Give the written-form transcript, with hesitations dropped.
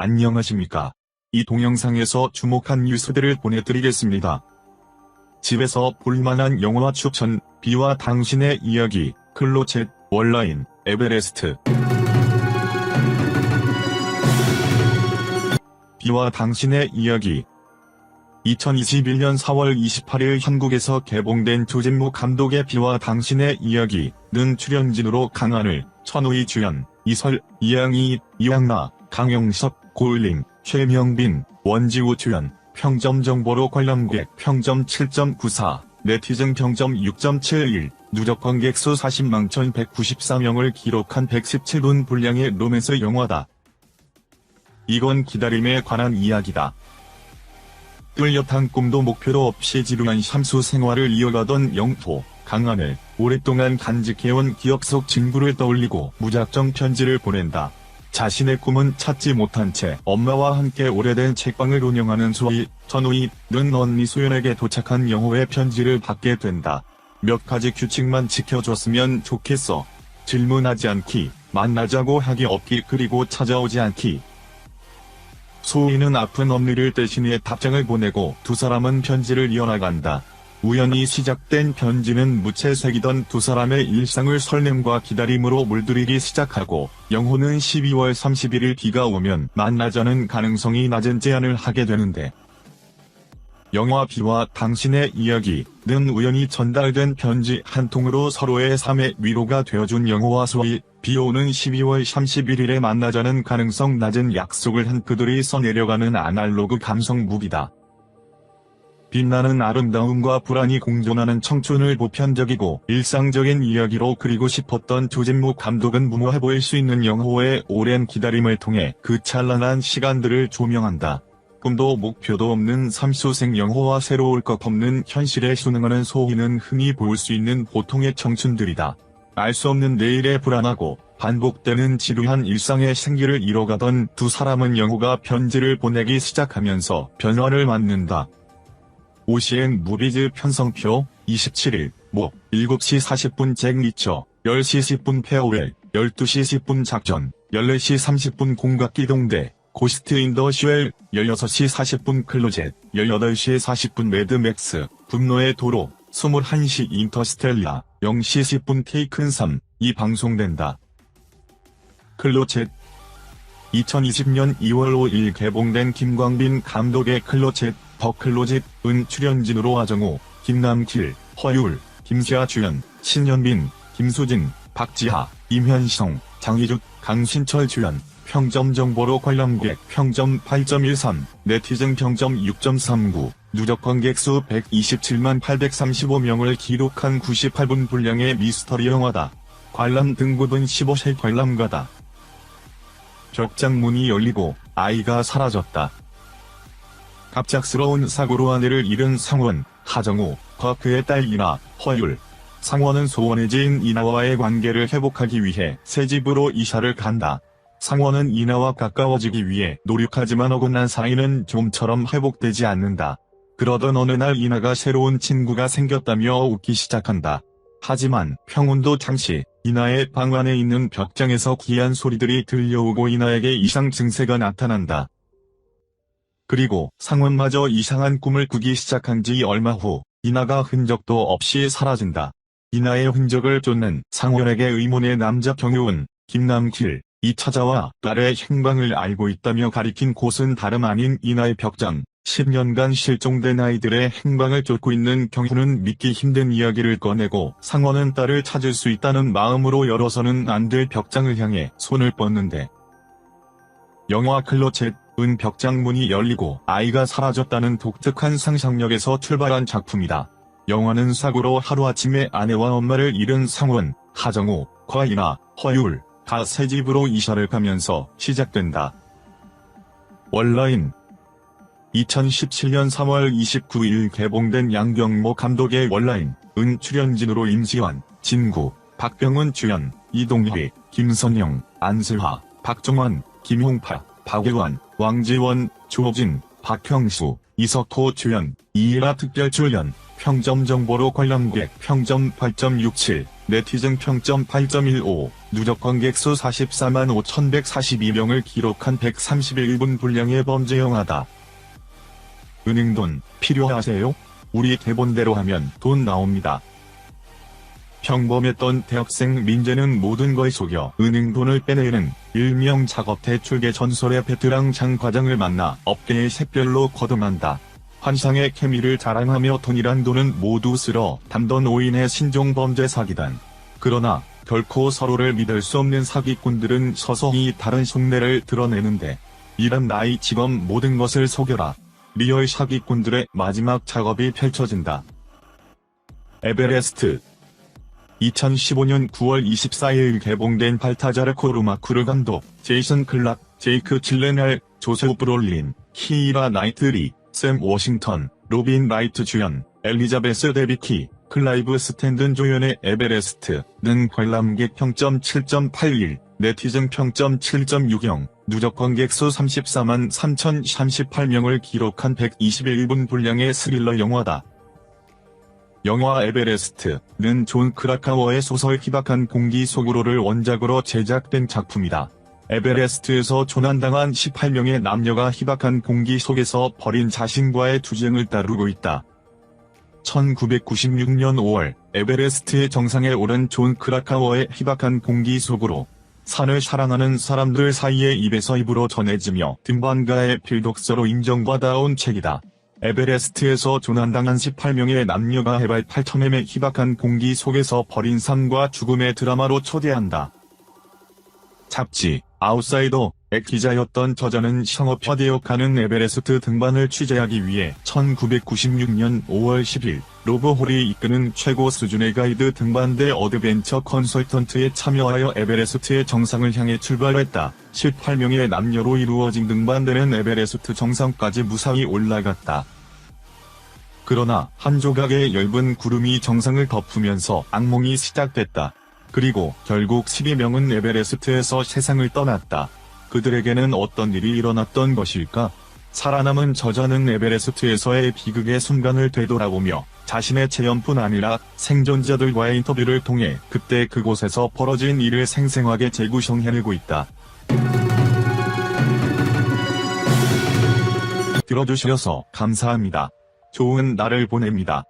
안녕하십니까. 이 동영상에서 주목한 뉴스들을 보내드리겠습니다. 집에서 볼만한 영화 추천, 비와 당신의 이야기, 클로젯, 월라인, 에베레스트. 비와 당신의 이야기. 2021년 4월 28일 한국에서 개봉된 조진무 감독의 비와 당신의 이야기는 출연진으로 강하늘, 천우희 주연, 이설, 이양희, 이황나, 강영석, 고을림, 최명빈, 원지우 주연, 평점 정보로 관람객 평점 7.94, 네티즌 평점 6.71, 누적 관객 수 40만 1194명을 기록한 117분 분량의 로맨스 영화다. 이건 기다림에 관한 이야기다. 뚜렷한 꿈도 목표도 없이 지루한 샴수 생활을 이어가던 영토, 강하늘, 오랫동안 간직해온 기억 속 친구를 떠올리고 무작정 편지를 보낸다. 자신의 꿈은 찾지 못한 채 엄마와 함께 오래된 책방을 운영하는 소희, 천우희는 언니 소연에게 도착한 영호의 편지를 받게 된다. 몇 가지 규칙만 지켜줬으면 좋겠어. 질문하지 않기, 만나자고 하기 없기, 그리고 찾아오지 않기. 소희는 아픈 언니를 대신해 답장을 보내고 두 사람은 편지를 이어나간다. 우연히 시작된 편지는 무채색이던 두 사람의 일상을 설렘과 기다림으로 물들이기 시작하고, 영호는 12월 31일 비가 오면 만나자는 가능성이 낮은 제안을 하게 되는데, 영화 비와 당신의 이야기는 우연히 전달된 편지 한 통으로 서로의 삶의 위로가 되어준 영호와 소희, 비 오는 12월 31일에 만나자는 가능성 낮은 약속을 한 그들이 써내려가는 아날로그 감성 무비다. 빛나는 아름다움과 불안이 공존하는 청춘을 보편적이고 일상적인 이야기로 그리고 싶었던 조진무 감독은 무모해 보일 수 있는 영호의 오랜 기다림을 통해 그 찬란한 시간들을 조명한다. 꿈도 목표도 없는 삶소생 영호와 새로울 것 없는 현실에 순응하는 소희는 흔히 볼 수 있는 보통의 청춘들이다. 알 수 없는 내일에 불안하고 반복되는 지루한 일상의 생기를 이뤄가던 두 사람은 영호가 편지를 보내기 시작하면서 변화를 맞는다. 오시엔 무비즈 편성표, 27일, 7시 40분 잭 리처, 10시 10분 페어웰, 12시 10분 작전, 14시 30분 공각기동대, 고스트 인 더 쉘, 16시 40분 클로젯, 18시 40분 매드맥스, 분노의 도로, 21시 인터스텔라, 0시 10분 테이큰 3이 방송된다. 클로젯. 2020년 2월 5일 개봉된 김광빈 감독의 클로젯, 더 클로젯은 출연진으로 하정우, 김남길, 허율, 김시아 주연, 신현빈, 김수진, 박지하, 임현성, 장희주, 강신철 주연, 평점 정보로 관람객 평점 8.13, 네티즌 평점 6.39, 누적 관객 수 127만 835명을 기록한 98분 분량의 미스터리 영화다. 관람 등급은 15세 관람가다. 벽장 문이 열리고 아이가 사라졌다. 갑작스러운 사고로 아내를 잃은 상원, 하정우과 그의 딸 이나, 허율. 상원은 소원의 지인 이나와의 관계를 회복하기 위해 새 집으로 이사를 간다. 상원은 이나와 가까워지기 위해 노력하지만 어긋난 사이는 좀처럼 회복되지 않는다. 그러던 어느 날 이나가 새로운 친구가 생겼다며 웃기 시작한다. 하지만 평온도 잠시 이나의 방 안에 있는 벽장에서 기이한 소리들이 들려오고 이나에게 이상 증세가 나타난다. 그리고 상원마저 이상한 꿈을 꾸기 시작한 지 얼마 후 이나가 흔적도 없이 사라진다. 이나의 흔적을 쫓는 상원에게 의문의 남자 경호원 김남길이 찾아와 딸의 행방을 알고 있다며 가리킨 곳은 다름 아닌 이나의 벽장. 10년간 실종된 아이들의 행방을 쫓고 있는 경호는 믿기 힘든 이야기를 꺼내고 상원은 딸을 찾을 수 있다는 마음으로 열어서는 안 될 벽장을 향해 손을 뻗는데, 영화 클로젯은 벽장 문이 열리고 아이가 사라졌다는 독특한 상상력에서 출발한 작품이다. 영화는 사고로 하루아침에 아내와 엄마를 잃은 상원, 하정우, 이나, 허율가 새 집으로 이사를 가면서 시작된다. 월라인. 2017년 3월 29일 개봉된 양경모 감독의 월라인은 출연진으로 임지완, 진구, 박병은 주연, 이동휘, 김선영, 안슬화, 박종환, 김홍파, 박예완, 왕지원, 조진, 박형수, 이석호 주연, 이일아 특별 출연, 평점 정보로 관람객 평점 8.67, 네티즌 평점 8.15, 누적 관객 수 44만 5,142명을 기록한 131분 분량의 범죄 영화다. 은행돈 필요하세요? 우리 대본대로 하면 돈 나옵니다. 평범했던 대학생 민재는 모든 걸 속여 은행돈을 빼내는 일명 작업 대출계 전설의 베테랑 장 과장을 만나 업계의 샛별로 거듭난다. 환상의 케미를 자랑하며 돈이란 돈은 모두 쓸어 담던 5인의 신종범죄 사기단. 그러나 결코 서로를 믿을 수 없는 사기꾼들은 서서히 다른 속내를 드러내는데, 이런 나이 직업 모든 것을 속여라. 리얼 사기꾼들의 마지막 작업이 펼쳐진다. 에베레스트. 2015년 9월 24일 개봉된 발타자르 코르마쿠르 감독, 제이슨 클락, 제이크 질렌할, 조셉 브롤린, 키이라 나이틀리, 샘 워싱턴, 로빈 라이트 주연, 엘리자베스 데비키, 클라이브 스탠든 조연의 에베레스트는 관람객 평점 7.81, 네티즌 평점 7.60, 누적 관객 수 34만 3,038명을 기록한 121분 분량의 스릴러 영화다. 영화 에베레스트는 존 크라카워의 소설 희박한 공기 속으로를 원작으로 제작된 작품이다. 에베레스트에서 조난당한 18명의 남녀가 희박한 공기 속에서 벌인 자신과의 투쟁을 다루고 있다. 1996년 5월, 에베레스트의 정상에 오른 존 크라카워의 희박한 공기 속으로, 산을 사랑하는 사람들 사이에 입에서 입으로 전해지며 등반가의 필독서로 인정받아온 책이다. 에베레스트에서 조난당한 18명의 남녀가 해발 8,000m의 희박한 공기 속에서 벌인 삶과 죽음의 드라마로 초대한다. 잡지, 아웃사이더의 기자였던 저자는 상업화되어 가는 에베레스트 등반을 취재하기 위해 1996년 5월 10일, 로브 홀이 이끄는 최고 수준의 가이드 등반대 어드벤처 컨설턴트에 참여하여 에베레스트의 정상을 향해 출발했다. 18명의 남녀로 이루어진 등반대는 에베레스트 정상까지 무사히 올라갔다. 그러나 한 조각의 엷은 구름이 정상을 덮으면서 악몽이 시작됐다. 그리고 결국 12명은 에베레스트에서 세상을 떠났다. 그들에게는 어떤 일이 일어났던 것일까? 살아남은 저자는 에베레스트에서의 비극의 순간을 되돌아보며 자신의 체험뿐 아니라 생존자들과의 인터뷰를 통해 그때 그곳에서 벌어진 일을 생생하게 재구성해내고 있다. 들어주셔서 감사합니다. 좋은 날을 보냅니다.